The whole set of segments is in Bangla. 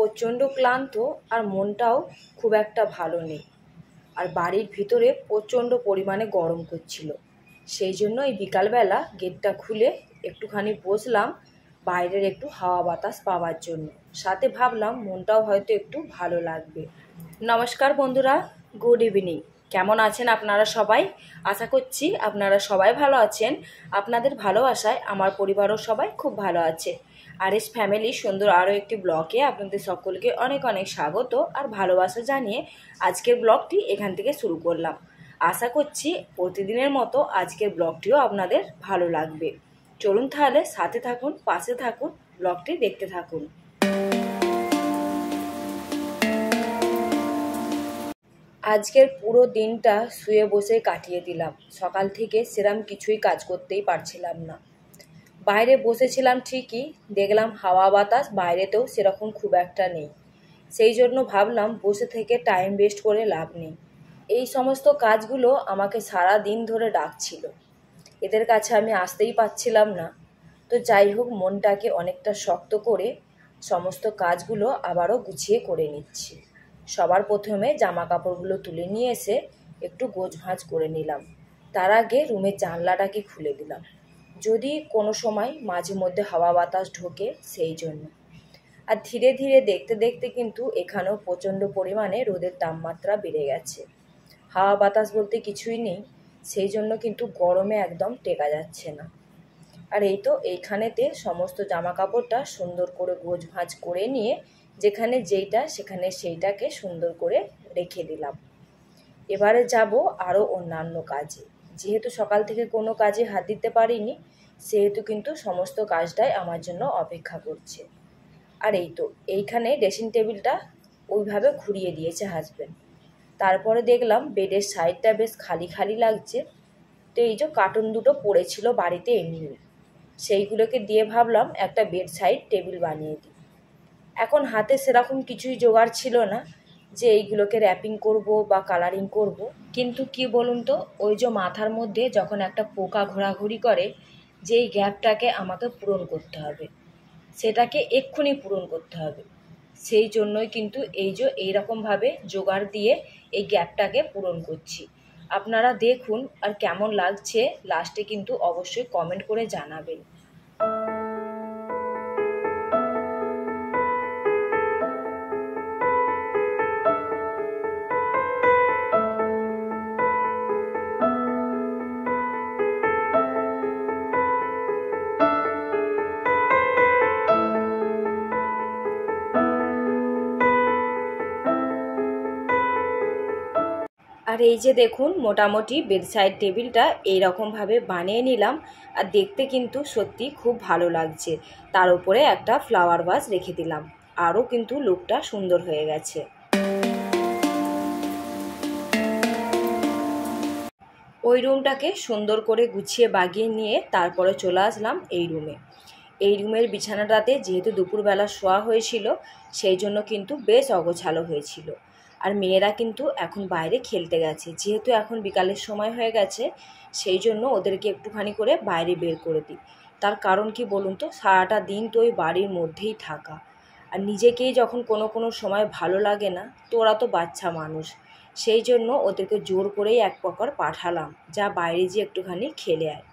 প্রচণ্ড ক্লান্ত আর মনটাও খুব একটা ভালো নেই। আর বাড়ির ভিতরে প্রচণ্ড পরিমাণে গরম করছিল। সেই জন্য এই বিকালবেলা গেটটা খুলে একটুখানি বসলাম বাইরের একটু হাওয়া বাতাস পাওয়ার জন্য। সাথে ভাবলাম মনটাও হয়তো একটু ভালো লাগবে। নমস্কার বন্ধুরা, গুড ইভিনিং। কেমন আছেন আপনারা সবাই? আশা করছি আপনারা সবাই ভালো আছেন। আপনাদের ভালোবাসায় আমার পরিবারও সবাই খুব ভালো আছে। আর এস ফ্যামিলি সুন্দর আরও একটি ব্লগে আপনাদের সকলকে অনেক অনেক স্বাগত আর ভালোবাসা জানিয়ে আজকের ব্লগটি এখান থেকে শুরু করলাম। আশা করছি প্রতিদিনের মতো আজকের ব্লগটিও আপনাদের ভালো লাগবে। চলুন তাহলে সাথে থাকুন, পাশে থাকুন, ব্লগটি দেখতে থাকুন। আজকের পুরো দিনটা শুয়ে বসে কাটিয়ে দিলাম। সকাল থেকে সেরম কিছুই কাজ করতেই পারছিলাম না। বাইরে বসেছিলাম ঠিকই, দেখলাম হাওয়া বাতাস বাইরেতেও সেরকম খুব একটা নেই। সেই জন্য ভাবলাম বসে থেকে টাইম ওয়েস্ট করে লাভ নেই। এই সমস্ত কাজগুলো আমাকে সারা দিন ধরে ডাকছিল, এদের কাছে আমি আসতেই পারছিলাম না। তো যাই হোক, মনটাকে অনেকটা শক্ত করে সমস্ত কাজগুলো আবারও গুছিয়ে করে নিচ্ছি। সবার প্রথমে জামা কাপড়গুলো তুলে নিয়ে এসে একটু গোছভাঁজ করে নিলাম। তার আগে রুমের জানলাটাকে খুলে দিলাম, যদি কোনো সময় মাঝে মধ্যে হাওয়া বাতাস ঢোকে সেই জন্য। আর ধীরে ধীরে দেখতে দেখতে কিন্তু এখানেও প্রচণ্ড পরিমাণে রোদের তাপমাত্রা বেড়ে গেছে। হাওয়া বাতাস বলতে কিছুই নেই, সেই জন্য কিন্তু গরমে একদম টেকা যাচ্ছে না। আর এই তো এইখানেতে সমস্ত জামা কাপড়টা সুন্দর করে গোছভাঁজ করে নিয়ে যেখানে যেইটা সেখানে সেইটাকে সুন্দর করে রেখে দিলাম। এবারে যাব আরও অন্যান্য কাজে। যেহেতু সকাল থেকে কোনো কাজে হাত দিতে পারিনি, সেহেতু কিন্তু সমস্ত কাজটাই আমার জন্য অপেক্ষা করছে। আর এই তো এইখানে ড্রেসিং টেবিলটা ওইভাবে ঘুরিয়ে দিয়েছে হাজব্যান্ড। তারপরে দেখলাম বেডের সাইডটা বেশ খালি খালি লাগছে। তো এই যে কার্টুন দুটো পড়েছিল বাড়িতে এমনি, সেইগুলোকে দিয়ে ভাবলাম একটা বেড সাইড টেবিল বানিয়ে দিই। এখন হাতে সেরকম কিছুই জোগাড় ছিল না যে এইগুলোকে র্যাপিং করব বা কালারিং করব। কিন্তু কি বলুন তো, ওই যে মাথার মধ্যে যখন একটা পোকা ঘোরাঘুরি করে, যেই গ্যাপটাকে আমাকে পূরণ করতে হবে, সেটাকে এক্ষুনি পূরণ করতে হবে। সেই জন্যই কিন্তু এই যে এইরকমভাবে জোগাড় দিয়ে এই গ্যাপটাকে পূরণ করছি। আপনারা দেখুন আর কেমন লাগছে লাস্টে কিন্তু অবশ্যই কমেন্ট করে জানাবেন। আর এই যে দেখুন, মোটামুটি বেডসাইড টেবিলটা এইরকমভাবে বানিয়ে নিলাম। আর দেখতে কিন্তু সত্যি খুব ভালো লাগছে। তার উপরে একটা ফ্লাওয়ার ভাস রেখে দিলাম, আরও কিন্তু লুকটা সুন্দর হয়ে গেছে। ওই রুমটাকে সুন্দর করে গুছিয়ে বাগিয়ে নিয়ে তারপরে চলে আসলাম এই রুমে। এই রুমের বিছানাটাতে যেহেতু দুপুরবেলা শোয়া হয়েছিল, সেই জন্য কিন্তু বেশ অগোছালো হয়েছিল। আর মেয়েরা কিন্তু এখন বাইরে খেলতে গেছে, যেহেতু এখন বিকালের সময় হয়ে গেছে, সেই জন্য ওদেরকে একটুখানি করে বাইরে বের করে দিই। তার কারণ কি বলুন তো, সারাটা দিন তো ওই বাড়ির মধ্যেই থাকা, আর নিজেকেই যখন কোনো কোনো সময় ভালো লাগে না, তো ওরা তো বাচ্চা মানুষ, সেই জন্য ওদেরকে জোর করেই এক প্রকার পাঠালাম, যা বাইরে যেয়ে একটুখানি খেলে আয়।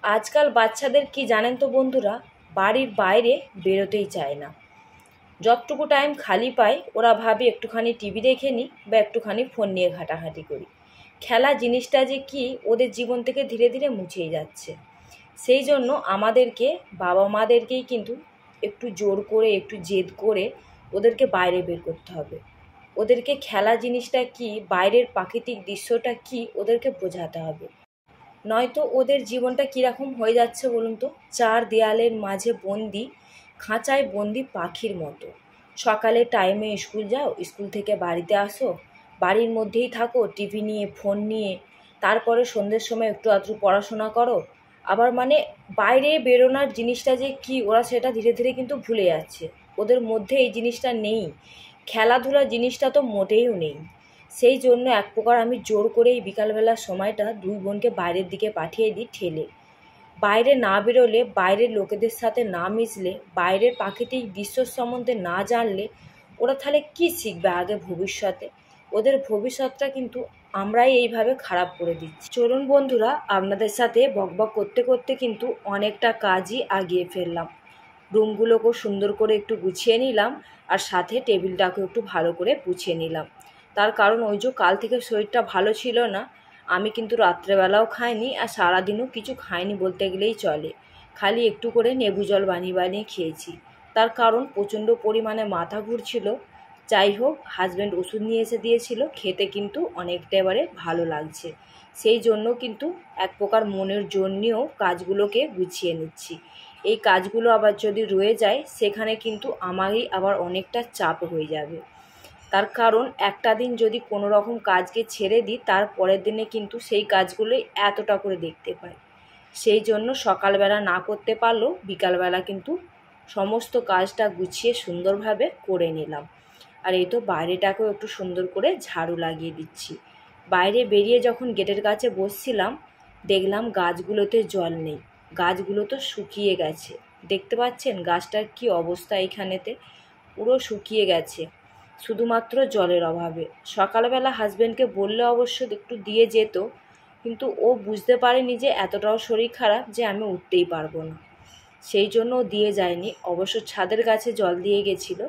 আজকাল বাচ্চাদের কি জানেন তো বন্ধুরা, বাড়ির বাইরে বেরোতেই চায় না। যতটুকু টাইম খালি পায় ওরা ভাবে একটুখানি টিভি দেখে নিই বা একটুখানি ফোন নিয়ে ঘাটাঘাটি করি। খেলা জিনিসটা যে কি ওদের জীবন থেকে ধীরে ধীরে মুছেই যাচ্ছে। সেই জন্য আমাদেরকে, বাবা মাদেরকেই কিন্তু একটু জোর করে, একটু জেদ করে ওদেরকে বাইরে বের করতে হবে। ওদেরকে খেলা জিনিসটা কি, বাইরের প্রাকৃতিক দৃশ্যটা কি, ওদেরকে বোঝাতে হবে। নয়তো ওদের জীবনটা কীরকম হয়ে যাচ্ছে বলুন তো, চার দেয়ালের মাঝে বন্দি, খাঁচায় বন্দি পাখির মতো। সকালে টাইমে স্কুল যাও, স্কুল থেকে বাড়িতে আসো, বাড়ির মধ্যেই থাকো টিভি নিয়ে, ফোন নিয়ে। তারপরে সন্ধ্যের সময় একটু আধটু পড়াশোনা করো। আবার মানে বাইরে বেরোনোর জিনিসটা যে কি, ওরা সেটা ধীরে ধীরে কিন্তু ভুলে যাচ্ছে। ওদের মধ্যে এই জিনিসটা নেই, খেলাধুলা জিনিসটা তো মোটেও নেই। সেই জন্য এক প্রকার আমি জোর করে এই বিকালবেলার সময়টা দুই বোনকে বাইরের দিকে পাঠিয়ে দিই ঠেলে। বাইরে না বেরোলে, বাইরের লোকেদের সাথে না মিশলে, বাইরের প্রাকৃতিক দৃশ্য সম্বন্ধে না জানলে ওরা তাহলে কী শিখবে আগে ভবিষ্যতে? ওদের ভবিষ্যৎটা কিন্তু আমরাই এইভাবে খারাপ করে দিচ্ছি। চলুন বন্ধুরা, আপনাদের সাথে বকবক করতে করতে কিন্তু অনেকটা কাজই আগিয়ে ফেললাম। রুমগুলোকেও সুন্দর করে একটু গুছিয়ে নিলাম, আর সাথে টেবিলটাকেও একটু ভালো করে গুছিয়ে নিলাম। তার কারণ ওই যে কাল থেকে শরীরটা ভালো ছিল না, আমি কিন্তু রাত্রেবেলাও খাইনি আর সারাদিনও কিছু খাইনি বলতে গেলেই চলে। খালি একটু করে লেবু জল বানিয়ে বানিয়ে খেয়েছি। তার কারণ প্রচণ্ড পরিমাণে মাথা ঘুরছিল। যাই হোক, হাজব্যান্ড ওষুধ নিয়ে এসে দিয়েছিল, খেতে কিন্তু অনেকটা এবারে ভালো লাগছে। সেই জন্য কিন্তু এক প্রকার মনের জোর নিয়েও কাজগুলোকে গুছিয়ে নিচ্ছি। এই কাজগুলো আবার যদি রয়ে যায়, সেখানে কিন্তু আমারই আবার অনেকটা চাপ হয়ে যাবে। তার কারণ একটা দিন যদি কোনো রকম কাজকে ছেড়ে দিই, তার পরের দিনে কিন্তু সেই কাজগুলোই এতটা করে দেখতে পাই। সেই জন্য সকালবেলা না করতে পারলেও বিকালবেলা কিন্তু সমস্ত কাজটা গুছিয়ে সুন্দরভাবে করে নিলাম। আর এই তো বাইরেটাকেও একটু সুন্দর করে ঝাড়ু লাগিয়ে দিচ্ছি। বাইরে বেরিয়ে যখন গেটের কাছে বসছিলাম, দেখলাম গাছগুলোতে জল নেই, গাছগুলো তো শুকিয়ে গেছে। দেখতে পাচ্ছেন গাছটার কি অবস্থা, এখানেতে পুরো শুকিয়ে গেছে শুধুমাত্র জলের অভাবে। সকালবেলা হাজব্যান্ডকে বললে অবশ্য একটু দিয়ে যেত, কিন্তু ও বুঝতে পারেনি যে এতটাও শরীর খারাপ যে আমি উঠতেই পারবো না। সেই জন্য ও দিয়ে যায়নি, অবশ্য ছাদের গাছে জল দিয়ে গেছিলো।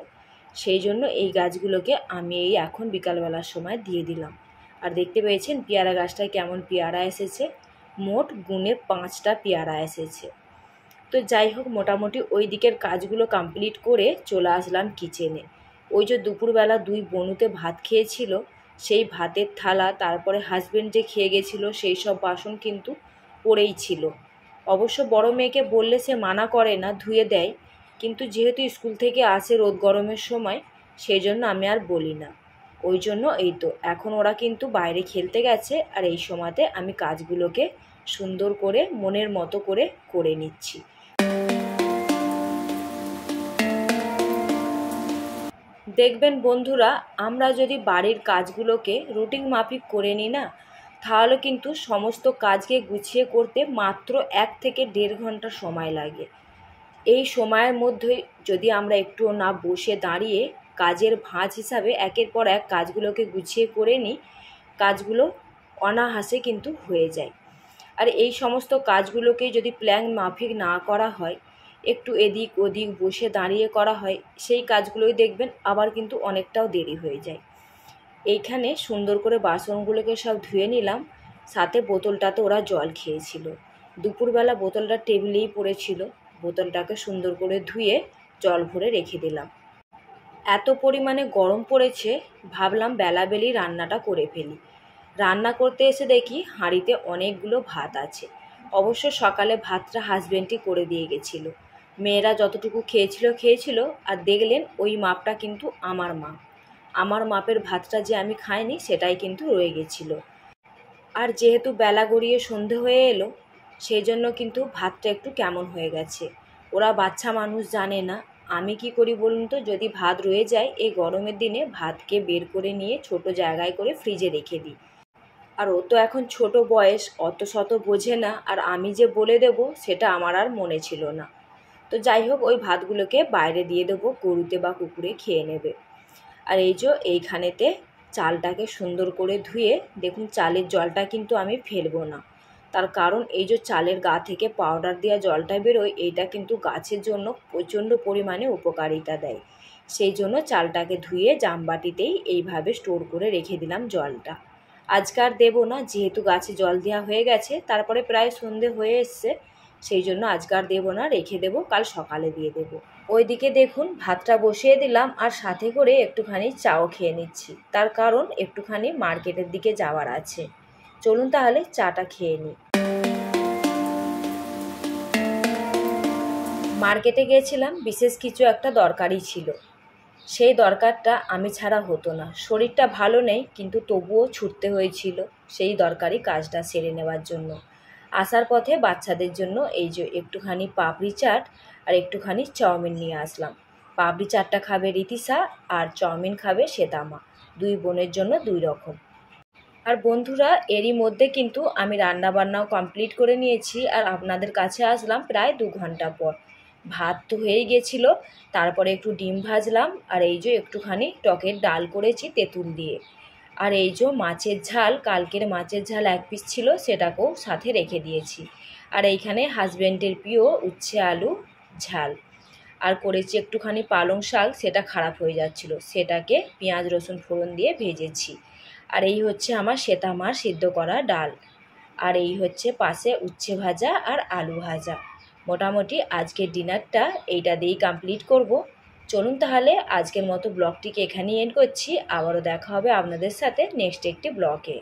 সেই জন্য এই গাছগুলোকে আমি এই এখন বিকালবেলার সময় দিয়ে দিলাম। আর দেখতে পেয়েছেন পেয়ারা গাছটায় কেমন পেয়ারা এসেছে, মোট গুণে 5টা পেয়ারা এসেছে। তো যাই হোক, মোটামুটি ওই দিকের কাজগুলো কমপ্লিট করে চলে আসলাম কিচেনে। ওই যে দুপুরবেলা 2 বনুতে ভাত খেয়েছিল, সেই ভাতের থালা, তারপরে হাজব্যান্ড যে খেয়ে গেছিলো সেই সব বাসন কিন্তু পড়েই ছিল। অবশ্য বড় মেয়েকে বললে সে মানা করে না, ধুয়ে দেয়, কিন্তু যেহেতু স্কুল থেকে আসে রোদ গরমের সময়, সেই জন্য আমি আর বলি না। ওই জন্য এই তো এখন ওরা কিন্তু বাইরে খেলতে গেছে, আর এই সময়তে আমি কাজগুলোকে সুন্দর করে মনের মতো করে করে নিচ্ছি। দেখবেন বন্ধুরা, আমরা যদি বাড়ির কাজগুলোকে রুটিন মাফিক করে নিই না, তাহলে কিন্তু সমস্ত কাজকে গুছিয়ে করতে মাত্র 1 থেকে 1.5 ঘন্টা সময় লাগে। এই সময়ের মধ্যে যদি আমরা একটুও না বসে দাঁড়িয়ে কাজের ভাঁজ হিসাবে একের পর এক কাজগুলোকে গুছিয়ে করে নিই, কাজগুলো অনায়াসে কিন্তু হয়ে যায়। আর এই সমস্ত কাজগুলোকে যদি প্ল্যান মাফিক না করা হয়, একটু এদিক ওদিক বসে দাঁড়িয়ে করা হয়, সেই কাজগুলোই দেখবেন আবার কিন্তু অনেকটাও দেরি হয়ে যায়। এইখানে সুন্দর করে বাসনগুলোকে সব ধুয়ে নিলাম, সাথে বোতলটাতে ওরা জল খেয়েছিল। দুপুরবেলা বোতলটা টেবিলেই পড়েছিল, বোতলটাকে সুন্দর করে ধুয়ে জল ভরে রেখে দিলাম। এত পরিমাণে গরম পড়েছে, ভাবলাম বেলাবেলি রান্নাটা করে ফেলি। রান্না করতে এসে দেখি হাঁড়িতে অনেকগুলো ভাত আছে। অবশ্য সকালে ভাতটা হাজব্যান্ডই করে দিয়ে গেছিল। মেয়েরা যতটুকু খেয়েছিল, আর দেখলেন ওই মাপটা কিন্তু আমার মাপ। আমার মাপের ভাতটা যে আমি খাইনি সেটাই কিন্তু রয়ে গেছিলো। আর যেহেতু বেলা গড়িয়ে সন্ধে হয়ে এলো, সেই জন্য কিন্তু ভাতটা একটু কেমন হয়ে গেছে। ওরা বাচ্চা মানুষ জানে না, আমি কি করি বলুন তো, যদি ভাত রয়ে যায় এই গরমের দিনে ভাতকে বের করে নিয়ে ছোট জায়গায় করে ফ্রিজে রেখে দিই। আর ও তো এখন ছোট বয়স, অত শত বোঝে না, আর আমি যে বলে দেব সেটা আমার আর মনে ছিল না। তো যাই হোক, ওই ভাতগুলোকে বাইরে দিয়ে দেবো, গরুতে বা কুকুরে খেয়ে নেবে। আর এই যে এইখানেতে চালটাকে সুন্দর করে ধুয়ে, দেখুন চালের জলটা কিন্তু আমি ফেলবো না। তার কারণ এই যে চালের গা থেকে পাউডার দেওয়া জলটা বেরোয়, এইটা কিন্তু গাছের জন্য প্রচণ্ড পরিমাণে উপকারিতা দেয়। সেই জন্য চালটাকে ধুয়ে জামবাটিতেই এইভাবে স্টোর করে রেখে দিলাম জলটা। আজকে আর দেবো না, যেহেতু গাছে জল দেওয়া হয়ে গেছে, তারপরে প্রায় সন্ধে হয়ে এসছে, সেই জন্য আজকে আর দেবো না, রেখে দেবো, কাল সকালে দিয়ে দেবো। ওইদিকে দেখুন ভাতটা বসিয়ে দিলাম, আর সাথে করে একটুখানি চাও খেয়ে নিচ্ছি। তার কারণ একটুখানি মার্কেটের দিকে যাওয়ার আছে। চলুন তাহলে চাটা খেয়ে নিই। মার্কেটে গিয়েছিলাম, বিশেষ কিছু একটা দরকারই ছিল। সেই দরকারটা আমি ছাড়া হতো না। শরীরটা ভালো নেই, কিন্তু তবুও ছুটতে হয়েছিল সেই দরকারি কাজটা সেরে নেওয়ার জন্য। আসার পথে বাচ্চাদের জন্য এই যে একটুখানি পাপড়ি চাট আর একটুখানি চাউমিন নিয়ে আসলাম। পাপড়ি চাটটা খাবে রীতিশা, আর চাউমিন খাবে শ্বেতামা। 2 বোনের জন্য 2 রকম। আর বন্ধুরা, এরই মধ্যে কিন্তু আমি রান্না বান্নাও কমপ্লিট করে নিয়েছি আর আপনাদের কাছে আসলাম প্রায় 2 ঘন্টা পর। ভাত তো হয়েই গেছিলো, তারপরে একটু ডিম ভাজলাম আর এই যে একটুখানি টকের ডাল করেছি তেঁতুল দিয়ে। আর এই যে মাছের ঝাল, কালকের মাছের ঝাল 1 পিস ছিল, সেটাকেও সাথে রেখে দিয়েছি। আর এইখানে হাজব্যান্ডের প্রিয় উচ্ছে আলু ঝাল। আর করেছি একটুখানি পালং শাক, সেটা খারাপ হয়ে যাচ্ছিল, সেটাকে পেঁয়াজ রসুন ফোড়ন দিয়ে ভেজেছি। আর এই হচ্ছে আমার শ্বেতা মাছ সিদ্ধ করা ডাল। আর এই হচ্ছে পাশে উচ্ছে ভাজা আর আলু ভাজা। মোটামুটি আজকের ডিনারটা এইটা দিয়েই কমপ্লিট করব। চলুন তাহলে আজকের মতো ব্লগটিকে এখানেই এন্ড করছি। আবারও দেখা হবে আপনাদের সাথে নেক্সট একটি ব্লগে।